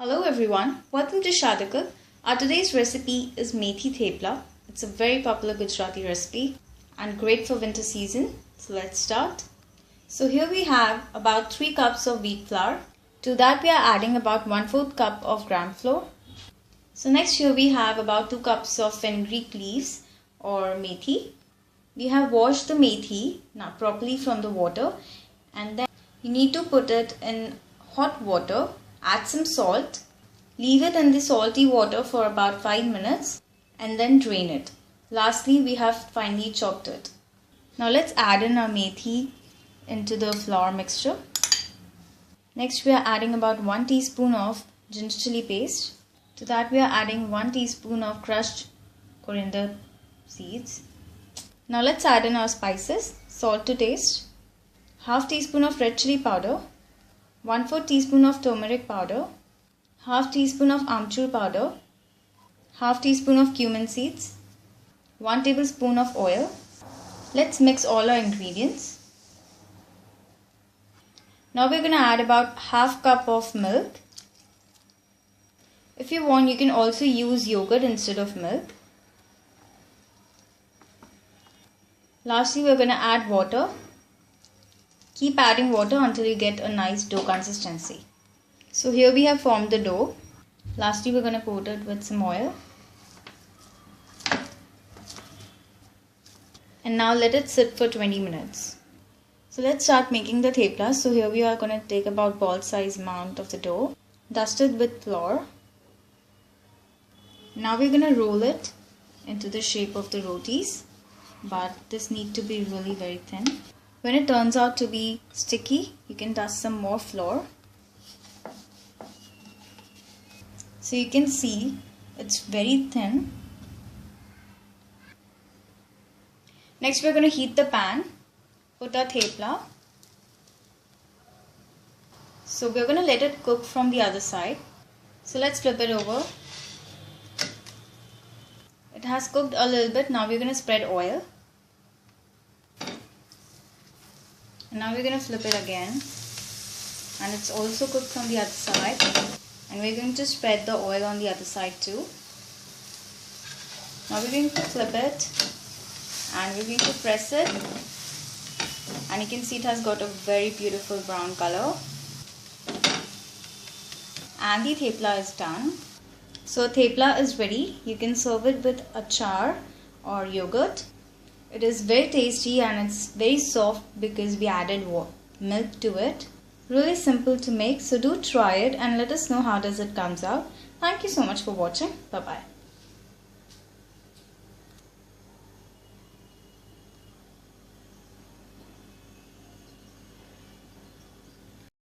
Hello everyone, welcome to Shadakal. Our today's recipe is Methi Thepla. It's a very popular Gujarati recipe and great for winter season. So let's start. So here we have about 3 cups of wheat flour. To that we are adding about 1/4 cup of gram flour. So next here we have about 2 cups of fenugreek leaves or methi. We have washed the methi now properly from the water, and then you need to put it in hot water. Add some salt, leave it in the salty water for about 5 minutes and then drain it. Lastly, we have finely chopped it. Now let's add in our methi into the flour mixture. Next we are adding about 1 teaspoon of ginger chili paste. To that we are adding 1 teaspoon of crushed coriander seeds. Now let's add in our spices. Salt to taste, half teaspoon of red chili powder, 1/4 teaspoon of turmeric powder, half teaspoon of amchur powder, half teaspoon of cumin seeds, 1 tablespoon of oil. Let's mix all our ingredients. Now we're going to add about half cup of milk. If you want, you can also use yogurt instead of milk. Lastly, we're going to add water. Keep adding water until you get a nice dough consistency. So here we have formed the dough. Lastly, we're going to coat it with some oil. And now let it sit for 20 minutes. So let's start making the thepla. So here we are going to take about ball size amount of the dough, dust it with flour. Now we're going to roll it into the shape of the rotis, but this needs to be really very thin. When it turns out to be sticky, you can dust some more flour. So you can see it's very thin. Next we're going to heat the pan, put our thepla. So we're going to let it cook from the other side. So let's flip it over. It has cooked a little bit. Now we're going to spread oil. And now we're going to flip it again, and it's also cooked from the other side, and we're going to spread the oil on the other side too. Now we're going to flip it and we're going to press it, and you can see it has got a very beautiful brown color, and the thepla is done. So thepla is ready. You can serve it with achar or yogurt. It is very tasty and it's very soft because we added milk to it. Really simple to make, so do try it and let us know how does it comes out. Thank you so much for watching. Bye bye.